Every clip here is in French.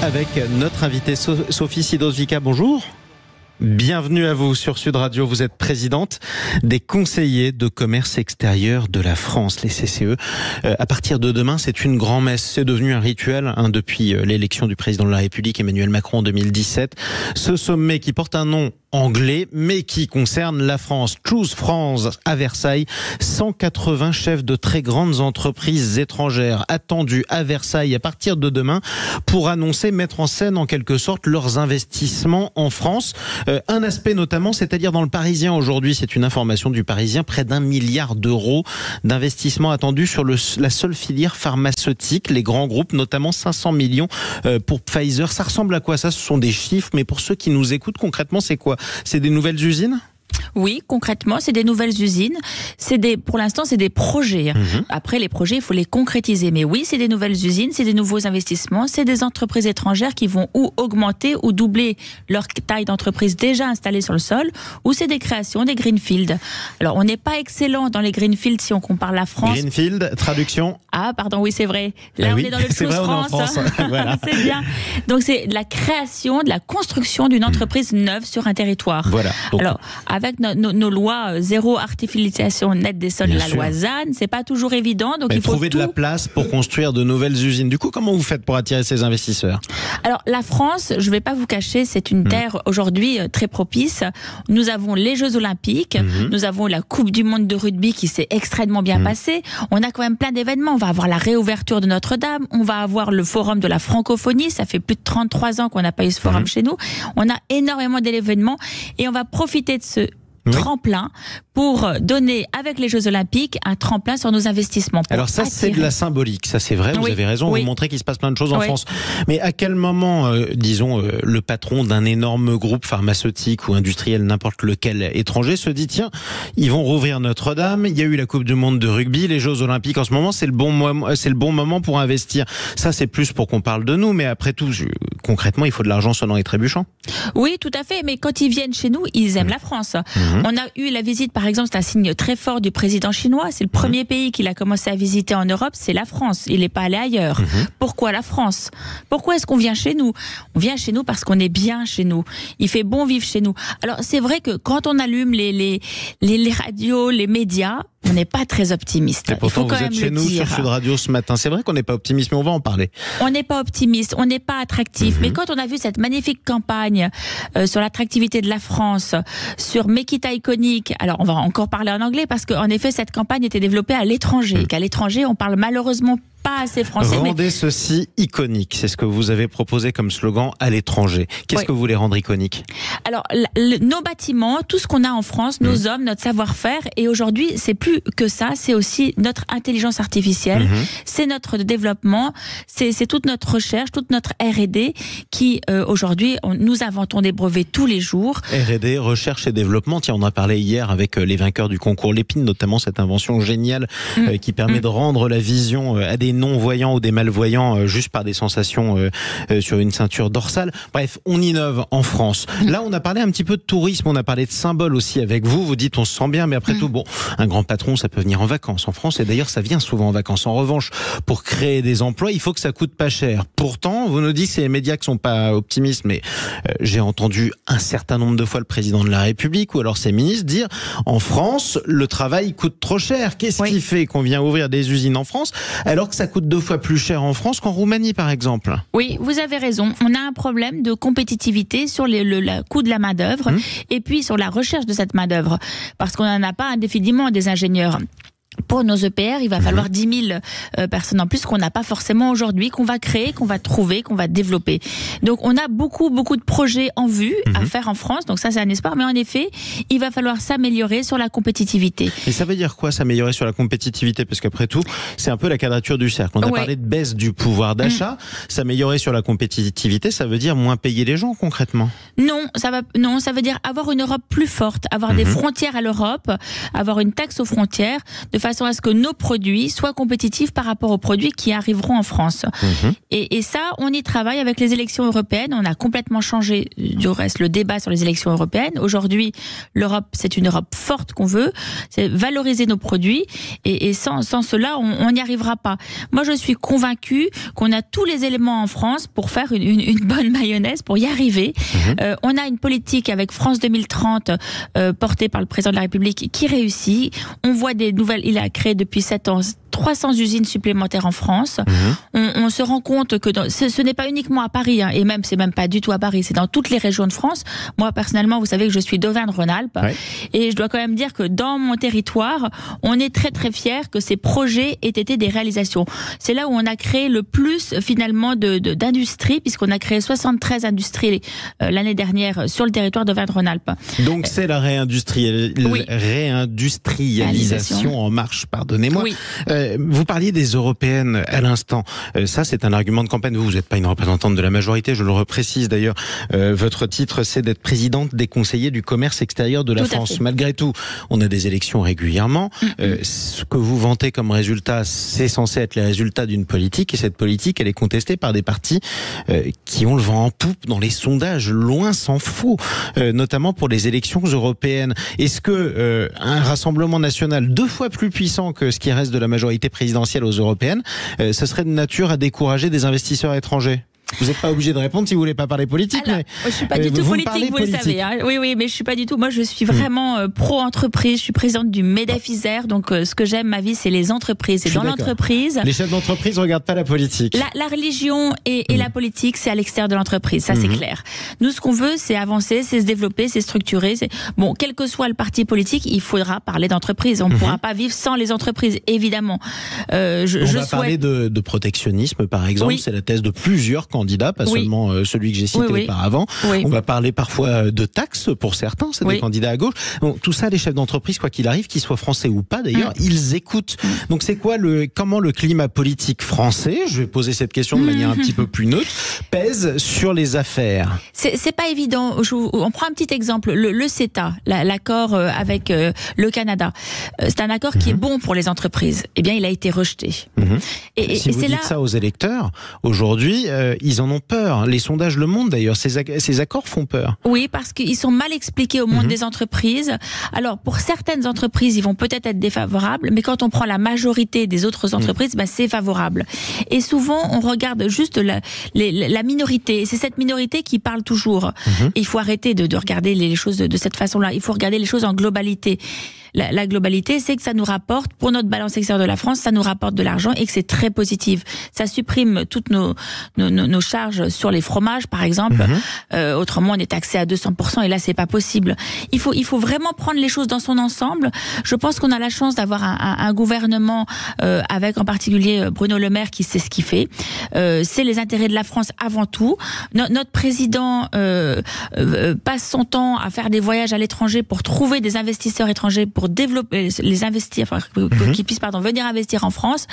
Avec notre invitée Sophie Sidozvica. Bonjour. Bienvenue à vous sur Sud Radio. Vous êtes présidente des conseillers de commerce extérieur de la France, les CCE. À partir de demain, c'est une grand-messe. C'est devenu un rituel depuis l'élection du président de la République, Emmanuel Macron, en 2017. Ce sommet qui porte un nom anglais, mais qui concerne la France. Choose France à Versailles. 180 chefs de très grandes entreprises étrangères attendus à Versailles à partir de demain pour annoncer, mettre en scène en quelque sorte leurs investissements en France. Un aspect notamment, c'est-à-dire dans le Parisien aujourd'hui, c'est une information du Parisien, près d'1 milliard d'euros d'investissements attendus sur la seule filière pharmaceutique, les grands groupes, notamment 500 millions pour Pfizer. Ça ressemble à quoi ça? Ce sont des chiffres, mais pour ceux qui nous écoutent, concrètement, c'est quoi? C'est des nouvelles usines? Oui, concrètement, c'est des nouvelles usines. Pour l'instant, c'est des projets. Après, les projets, il faut les concrétiser. Mais oui, c'est des nouvelles usines, c'est des nouveaux investissements, c'est des entreprises étrangères qui vont ou augmenter ou doubler leur taille d'entreprise déjà installée sur le sol, ou c'est des créations, des greenfield. Alors, on n'est pas excellent dans les greenfield si on compare la France. Greenfield, traduction? Ah, pardon, oui, c'est vrai. Là, on est dans le Choose France. Voilà. C'est bien. Donc, c'est de la création, de la construction d'une entreprise neuve sur un territoire. Voilà. Donc, alors, avec nos lois zéro artificialisation nette des sols, la loi ZAN, c'est pas toujours évident. Donc il faut trouver de la place pour construire de nouvelles usines. Du coup, comment vous faites pour attirer ces investisseurs? Alors la France, je vais pas vous cacher, c'est une terre aujourd'hui très propice. Nous avons les Jeux Olympiques, nous avons la Coupe du Monde de rugby qui s'est extrêmement bien passée. On a quand même plein d'événements. On va avoir la réouverture de Notre-Dame, on va avoir le forum de la francophonie. Ça fait plus de 33 ans qu'on n'a pas eu ce forum chez nous. On a énormément d'événements et on va profiter de ce tremplin pour donner avec les Jeux Olympiques un tremplin sur nos investissements. Alors ça c'est de la symbolique, ça c'est vrai, vous avez raison, vous montrez qu'il se passe plein de choses en France. Mais à quel moment, disons, le patron d'un énorme groupe pharmaceutique ou industriel, n'importe lequel étranger, se dit tiens, ils vont rouvrir Notre-Dame, il y a eu la Coupe du Monde de rugby, les Jeux Olympiques en ce moment, c'est le bon moment pour investir. Ça c'est plus pour qu'on parle de nous, mais après tout, concrètement, il faut de l'argent sonnant et trébuchant. Oui, tout à fait, mais quand ils viennent chez nous, ils aiment la France. On a eu la visite, par exemple, c'est un signe très fort du président chinois. C'est le premier pays qu'il a commencé à visiter en Europe, c'est la France. Il n'est pas allé ailleurs. Pourquoi la France? Pourquoi est-ce qu'on vient chez nous? On vient chez nous parce qu'on est bien chez nous. Il fait bon vivre chez nous. Alors, c'est vrai que quand on allume les radios, les médias, on n'est pas très optimiste. Et pourtant, vous êtes chez nous sur Sud Radio ce matin. C'est vrai qu'on n'est pas optimiste, mais on va en parler. On n'est pas optimiste, on n'est pas attractif. Mais quand on a vu cette magnifique campagne sur l'attractivité de la France, sur Make It Iconic, alors on va encore parler en anglais parce qu'en effet, cette campagne était développée à l'étranger. Qu'à l'étranger, on parle malheureusement pas assez français. Rendez ceci iconique. C'est ce que vous avez proposé comme slogan à l'étranger. Qu'est-ce que vous voulez rendre iconique? Alors, nos bâtiments, tout ce qu'on a en France, nos hommes, notre savoir-faire, et aujourd'hui, c'est plus que ça, c'est aussi notre intelligence artificielle, c'est notre développement, c'est toute notre recherche, toute notre R&D qui, aujourd'hui, nous inventons des brevets tous les jours. R&D, recherche et développement. Tiens, on a parlé hier avec les vainqueurs du concours Lépine, notamment cette invention géniale qui permet de rendre la vision à des non-voyants ou des malvoyants juste par des sensations sur une ceinture dorsale. Bref, on innove en France. Là, on a parlé un petit peu de tourisme, on a parlé de symboles aussi avec vous. Vous dites on se sent bien, mais après tout, bon, un grand patron, ça peut venir en vacances en France et d'ailleurs, ça vient souvent en vacances. En revanche, pour créer des emplois, il faut que ça coûte pas cher. Pourtant, vous nous dites que c'est les médias qui sont pas optimistes, mais j'ai entendu un certain nombre de fois le président de la République ou alors ses ministres dire en France, le travail coûte trop cher. Qu'est-ce qui fait qu'on vient ouvrir des usines en France alors que ça coûte 2 fois plus cher en France qu'en Roumanie, par exemple? Oui, vous avez raison. On a un problème de compétitivité sur le coût de la main-d'œuvre et puis sur la recherche de cette main-d'œuvre. Parce qu'on n'en a pas indéfiniment des ingénieurs. Pour nos EPR, il va falloir 10 000 personnes en plus qu'on n'a pas forcément aujourd'hui, qu'on va créer, qu'on va trouver, qu'on va développer. Donc on a beaucoup de projets en vue à faire en France, donc ça c'est un espoir, mais en effet, il va falloir s'améliorer sur la compétitivité. Et ça veut dire quoi, s'améliorer sur la compétitivité? Parce qu'après tout, c'est un peu la quadrature du cercle. On a parlé de baisse du pouvoir d'achat, s'améliorer sur la compétitivité, ça veut dire moins payer les gens concrètement? Non, ça veut dire avoir une Europe plus forte, avoir des frontières à l'Europe, avoir une taxe aux frontières, de façon à ce que nos produits soient compétitifs par rapport aux produits qui arriveront en France. Et ça, on y travaille avec les élections européennes. On a complètement changé, du reste, le débat sur les élections européennes. Aujourd'hui, l'Europe, c'est une Europe forte qu'on veut. C'est valoriser nos produits. Et sans cela, on n'y arrivera pas. Moi, je suis convaincue qu'on a tous les éléments en France pour faire une bonne mayonnaise, pour y arriver. On a une politique avec France 2030 portée par le président de la République qui réussit. On voit des nouvelles. Il a créé depuis 7 ans 300 usines supplémentaires en France. On se rend compte que ce n'est pas uniquement à Paris, et même c'est même pas du tout à Paris, c'est dans toutes les régions de France. Moi personnellement, vous savez que je suis d'Auvergne-Rhône-Alpes, et je dois quand même dire que dans mon territoire, on est très très fiers que ces projets aient été des réalisations. C'est là où on a créé le plus finalement d'industries, puisqu'on a créé 73 industries l'année dernière sur le territoire d'Auvergne-Rhône-Alpes. Donc c'est la réindustrialisation en marche, pardonnez-moi. Oui. Vous parliez des européennes à l'instant. Ça, c'est un argument de campagne. Vous n'êtes pas une représentante de la majorité, je le reprécise d'ailleurs. Votre titre, c'est d'être présidente des conseillers du commerce extérieur de la France. Malgré tout, on a des élections régulièrement. Ce que vous vantez comme résultat, c'est censé être les résultats d'une politique. Et cette politique, elle est contestée par des partis qui ont le vent en poupe dans les sondages. Loin s'en faut, notamment pour les élections européennes. Est-ce que un rassemblement national 2 fois plus puissant que ce qui reste de la majorité présidentielle aux européennes, ce serait de nature à décourager des investisseurs étrangers? Vous n'êtes pas obligé de répondre si vous voulez pas parler politique. Alors, mais je suis pas du tout politique, vous le savez. Oui, mais je suis pas du tout. Moi, je suis vraiment pro-entreprise. Je suis présidente du MEDEF Isère. Donc, ce que j'aime, ma vie, c'est les entreprises. Et dans l'entreprise, les chefs d'entreprise ne regardent pas la politique. La religion et la politique, c'est à l'extérieur de l'entreprise. Ça, c'est clair. Nous, ce qu'on veut, c'est avancer, c'est se développer, c'est structurer. Bon, quel que soit le parti politique, il faudra parler d'entreprise. On ne pourra pas vivre sans les entreprises, évidemment. On va parler de protectionnisme, par exemple. C'est la thèse de plusieurs candidats, pas seulement celui que j'ai cité auparavant. On va parler parfois de taxes pour certains, c'est des candidats à gauche. Bon, tout ça, les chefs d'entreprise, quoi qu'il arrive, qu'ils soient français ou pas d'ailleurs, ils écoutent. Donc c'est quoi comment le climat politique français, je vais poser cette question de manière un petit peu plus neutre, pèse sur les affaires? C'est pas évident. On prend un petit exemple, le CETA, l'accord avec le Canada. C'est un accord qui est bon pour les entreprises. Eh bien, il a été rejeté. Si vous dites ça aux électeurs, aujourd'hui, ils en ont peur. Les sondages le montrent d'ailleurs. Ces accords font peur. Oui, parce qu'ils sont mal expliqués au monde des entreprises. Alors, pour certaines entreprises, ils vont peut-être être défavorables, mais quand on prend la majorité des autres entreprises, c'est favorable. Et souvent, on regarde juste la minorité. C'est cette minorité qui parle toujours. Et il faut arrêter de regarder les choses de cette façon-là. Il faut regarder les choses en globalité. La globalité, c'est que ça nous rapporte, pour notre balance extérieure de la France, ça nous rapporte de l'argent et que c'est très positif. Ça supprime toutes nos charges sur les fromages, par exemple. Autrement, on est taxé à 200% et là, c'est pas possible. Il faut vraiment prendre les choses dans son ensemble. Je pense qu'on a la chance d'avoir un gouvernement avec en particulier Bruno Le Maire qui sait ce qu'il fait. C'est les intérêts de la France avant tout. Notre président passe son temps à faire des voyages à l'étranger pour trouver des investisseurs étrangers pour développer, les investir, qu'ils puissent venir investir en France.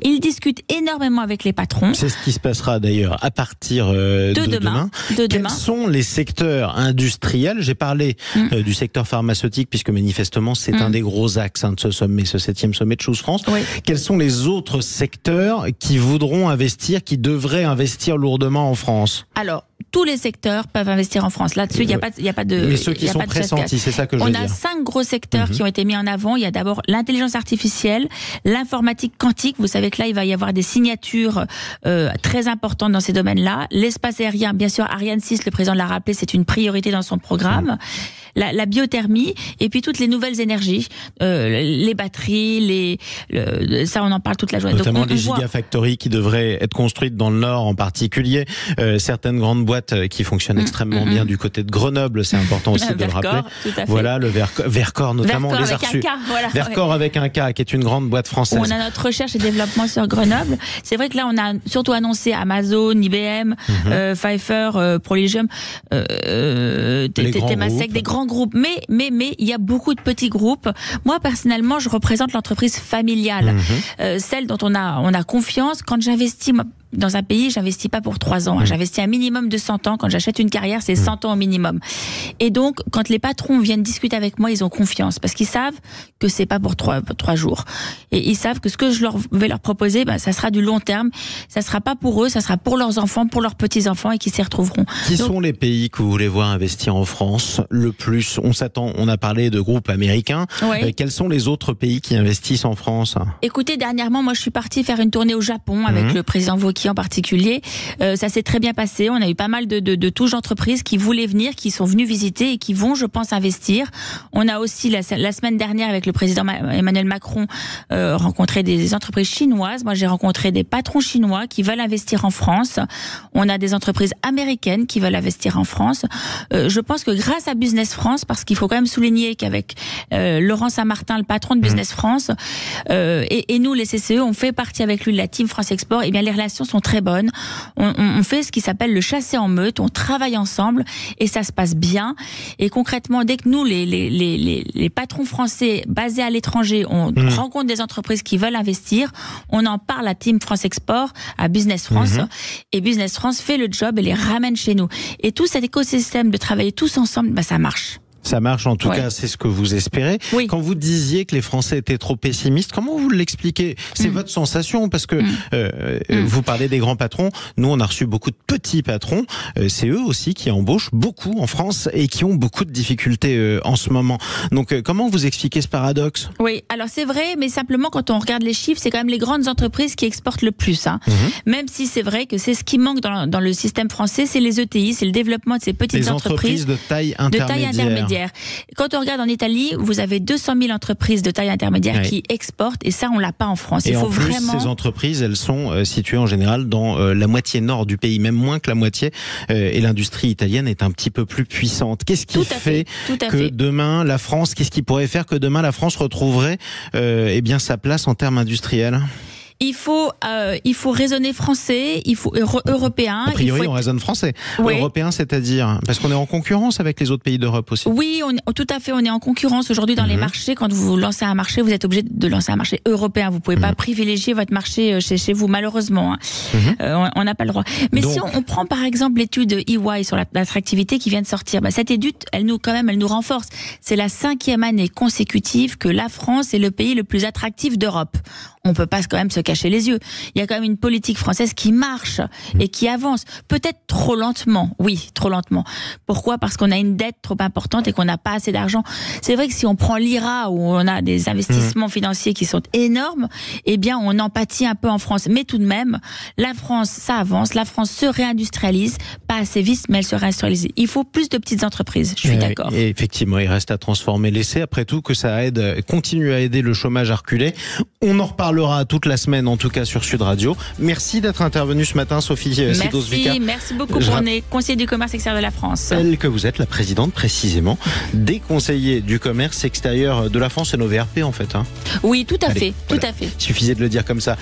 Il discute énormément avec les patrons. C'est ce qui se passera d'ailleurs à partir de demain. Quels sont les secteurs industriels? J'ai parlé du secteur pharmaceutique puisque manifestement c'est un des gros axes de ce sommet, ce 7e sommet de Choose France. Quels sont les autres secteurs qui voudront investir, qui devraient investir lourdement en France? Alors, tous les secteurs peuvent investir en France. Là-dessus, il n'y a pas de. Mais ceux qui sont pressentis, c'est ça que je veux dire. On a 5 gros secteurs qui ont été mis en avant. Il y a d'abord l'intelligence artificielle, l'informatique quantique. Vous savez que là, il va y avoir des signatures très importantes dans ces domaines-là. L'espace aérien, bien sûr, Ariane 6, le président l'a rappelé, c'est une priorité dans son programme. La biothermie et puis toutes les nouvelles énergies, les batteries, ça on en parle toute la journée. Notamment les gigafactories qui devraient être construites dans le Nord en particulier. Certaines grandes boîtes qui fonctionnent extrêmement bien du côté de Grenoble, c'est important aussi de le rappeler. Voilà, le Vercor notamment, Vercor on les a reçus. Vercor avec un K, qui est une grande boîte française. On a notre recherche et développement sur Grenoble. C'est vrai que là on a surtout annoncé Amazon, IBM, Pfeiffer, Proligium, Temasek, des grands groupes. Mais il y a beaucoup de petits groupes. Moi personnellement, je représente l'entreprise familiale, celle dont on a confiance. Quand j'investis, dans un pays, j'investis pas pour 3 ans. J'investis un minimum de 100 ans. Quand j'achète une carrière, c'est 100 ans au minimum. Et donc, quand les patrons viennent discuter avec moi, ils ont confiance parce qu'ils savent que c'est pas pour 3 jours. Et ils savent que ce que je vais leur proposer, ça sera du long terme. Ça sera pas pour eux, ça sera pour leurs enfants, pour leurs petits-enfants et qui s'y retrouveront. Qui sont les pays que vous voulez voir investir en France le plus? On a parlé de groupes américains. Oui. Quels sont les autres pays qui investissent en France? Écoutez, dernièrement, moi, je suis partie faire une tournée au Japon avec le président Wauquiez en particulier. Ça s'est très bien passé. On a eu pas mal de touches d'entreprises qui voulaient venir, qui sont venus visiter et qui vont, je pense, investir. On a aussi, la semaine dernière, avec le président Emmanuel Macron, rencontré des entreprises chinoises. Moi, j'ai rencontré des patrons chinois qui veulent investir en France. On a des entreprises américaines qui veulent investir en France. Je pense que grâce à Business France, parce qu'il faut quand même souligner qu'avec Laurent Saint-Martin, le patron de Business France, et nous, les CCE, on fait partie avec lui de la Team France Export, et bien les relations sont très bonnes. On fait ce qui s'appelle le chassé en meute, on travaille ensemble et ça se passe bien. Et concrètement, dès que nous, les patrons français basés à l'étranger, on rencontre des entreprises qui veulent investir, on en parle à Team France Export, à Business France, et Business France fait le job et les ramène chez nous. Et tout cet écosystème de travailler tous ensemble, ça marche. Ça marche, en tout cas, c'est ce que vous espérez. Oui. Quand vous disiez que les Français étaient trop pessimistes, comment vous l'expliquez? C'est votre sensation, parce que vous parlez des grands patrons. Nous, on a reçu beaucoup de petits patrons. C'est eux aussi qui embauchent beaucoup en France et qui ont beaucoup de difficultés en ce moment. Donc, comment vous expliquez ce paradoxe? Oui, alors c'est vrai, mais simplement quand on regarde les chiffres, c'est quand même les grandes entreprises qui exportent le plus. Même si c'est vrai que c'est ce qui manque dans le système français, c'est les ETI, c'est le développement de ces petites entreprises de taille intermédiaire. Quand on regarde en Italie, vous avez 200 000 entreprises de taille intermédiaire qui exportent, et ça, on l'a pas en France. Et en plus, ces entreprises, elles sont situées en général dans la moitié nord du pays, même moins que la moitié. Et l'industrie italienne est un petit peu plus puissante. Qu'est-ce qui fait que demain, la France, qu'est-ce qui pourrait faire que demain, la France retrouverait sa place en termes industriels? Il faut raisonner français, il faut européen. A priori, on raisonne français. Oui. Européen, c'est-à-dire parce qu'on est en concurrence avec les autres pays d'Europe aussi. Oui, tout à fait. On est en concurrence aujourd'hui dans les marchés. Quand vous lancez un marché, vous êtes obligé de lancer un marché européen. Vous pouvez pas privilégier votre marché chez vous, malheureusement. On n'a pas le droit. Mais donc, si on prend par exemple l'étude EY sur l'attractivité qui vient de sortir, cette étude, elle nous renforce. C'est la 5e année consécutive que la France est le pays le plus attractif d'Europe. On peut pas quand même se cacher les yeux. Il y a quand même une politique française qui marche et qui avance. Peut-être trop lentement. Oui, trop lentement. Pourquoi? Parce qu'on a une dette trop importante et qu'on n'a pas assez d'argent. C'est vrai que si on prend l'IRA, où on a des investissements financiers qui sont énormes, on en pâtit un peu en France. Mais tout de même, la France, ça avance. La France se réindustrialise. Pas assez vite, mais elle se réindustrialise. Il faut plus de petites entreprises. Je suis d'accord. Et effectivement, il reste à transformer l'essai. Après tout, que ça continue à aider le chômage à reculer. On en reparlera toute la semaine, en tout cas sur Sud Radio. Merci d'être intervenue ce matin, Sophie Sidos-Vika. Merci beaucoup pour les conseillers du commerce extérieur de la France. Elle que vous êtes la présidente précisément des conseillers du commerce extérieur de la France et nos VRP en fait. Oui, tout à fait. Il suffisait de le dire comme ça.